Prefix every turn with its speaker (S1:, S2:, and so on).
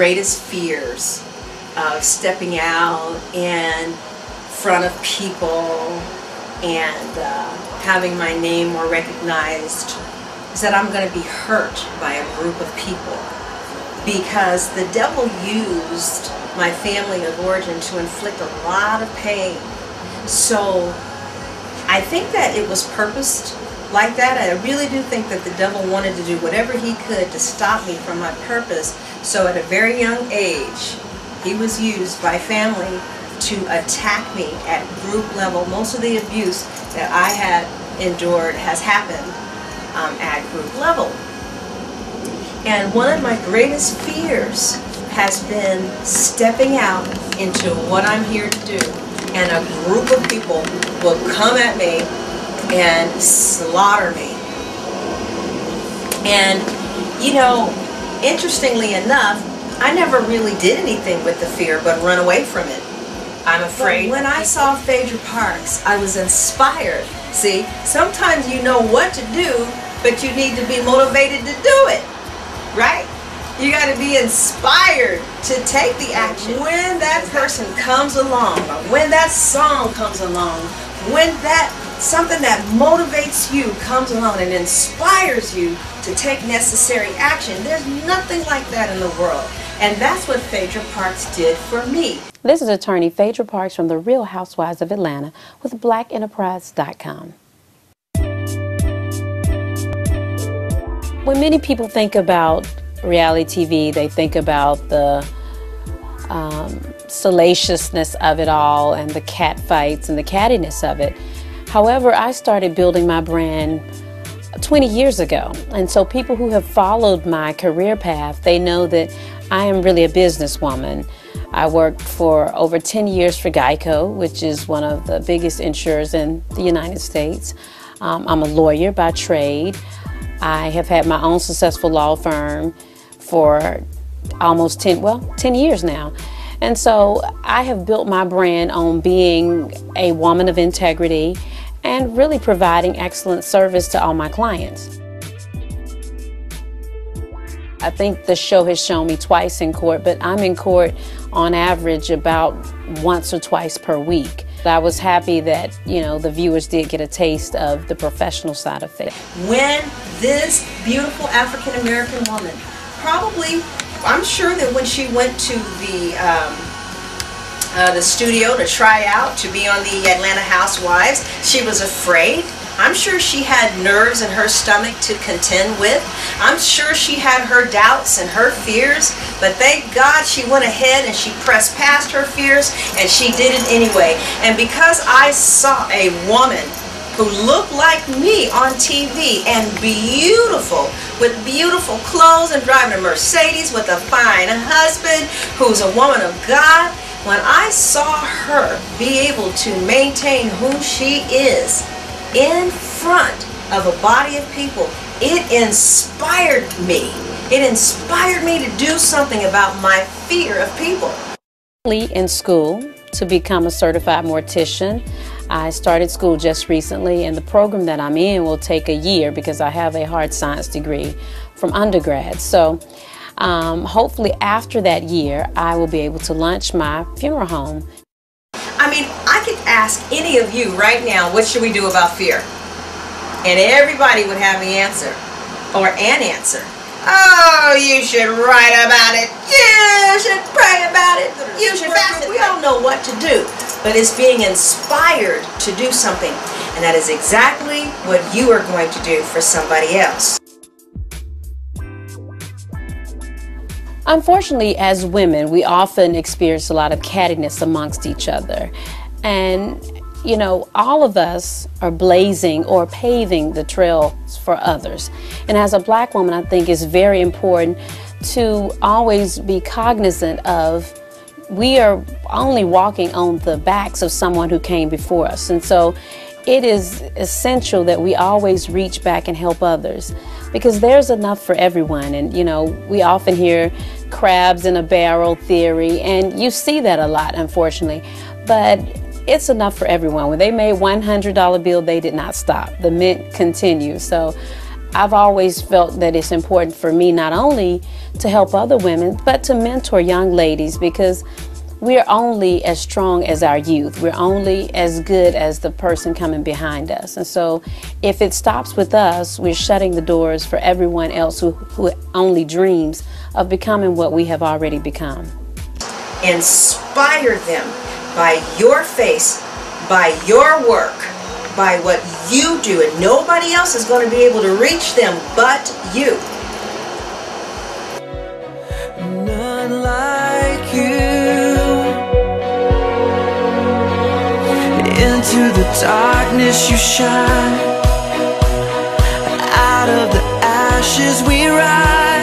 S1: greatest fears of stepping out in front of people and having my name more recognized is that I'm going to be hurt by a group of people, because the devil used my family of origin to inflict a lot of pain. So I think that it was purposed like that. I really do think that the devil wanted to do whatever he could to stop me from my purpose. So at a very young age, he was used by family to attack me at group level. Most of the abuse that I had endured has happened at group level. And one of my greatest fears has been stepping out into what I'm here to do, and a group of people will come at me and slaughter me. And, you know, interestingly enough, I never really did anything with the fear but run away from it. I'm afraid. But when I saw Phaedra Parks, I was inspired. See, sometimes you know what to do, but you need to be motivated to do it, right? You got to be inspired to take the action. When that person comes along, when that song comes along, when that something that motivates you comes along and inspires you to take necessary action, there's nothing like that in the world. And that's what Phaedra Parks did for me.
S2: This is attorney Phaedra Parks from the Real Housewives of Atlanta with blackenterprise.com. When many people think about reality TV, they think about the salaciousness of it all and the cat fights and the cattiness of it. However, I started building my brand 20 years ago, and so people who have followed my career path, they know that I am really a businesswoman. I worked for over 10 years for Geico, which is one of the biggest insurers in the United States. I'm a lawyer by trade. I have had my own successful law firm for almost 10 years now. And so I have built my brand on being a woman of integrity and really providing excellent service to all my clients. I think the show has shown me twice in court, but I'm in court on average about once or twice per week. I was happy that, you know, the viewers did get a taste of the professional side of it.
S1: When this beautiful African-American woman, probably, I'm sure that when she went to the studio to try out to be on the Atlanta Housewives, she was afraid. I'm sure she had nerves in her stomach to contend with. I'm sure she had her doubts and her fears, but thank God she went ahead and she pressed past her fears and she did it anyway. And because I saw a woman who looked like me on TV and beautiful, with beautiful clothes and driving a Mercedes with a fine husband who's a woman of God, when I saw her be able to maintain who she is in front of a body of people, it inspired me. It inspired me to do something about my fear of people.
S2: In school to become a certified mortician. I started school just recently, and the program that I'm in will take a year because I have a hard science degree from undergrad. So hopefully after that year, I will be able to launch my funeral home.
S1: I mean, I could ask any of you right now, what should we do about fear? And everybody would have the answer, or an answer. Oh, you should write about it. You should pray about it. You should fast it. We all know what to do, but it's being inspired to do something. And that is exactly what you are going to do for somebody else.
S2: Unfortunately, as women, we often experience a lot of cattiness amongst each other. And, you know, all of us are blazing or paving the trails for others. And as a black woman, I think it's very important to always be cognizant of we are only walking on the backs of someone who came before us. And so it is essential that we always reach back and help others, because there's enough for everyone. And, you know, we often hear crabs in a barrel theory, and you see that a lot, unfortunately. But it's enough for everyone. When they made $100 bill, they did not stop. The mint continues. So I've always felt that it's important for me not only to help other women, but to mentor young ladies, because we're only as strong as our youth. We're only as good as the person coming behind us. And so if it stops with us, we're shutting the doors for everyone else who only dreams of becoming what we have already become.
S1: Inspire them by your face, by your work, by what you do, and nobody else is going to be able to reach them but you.
S3: None like you. Into the darkness you shine. Out of the ashes we rise.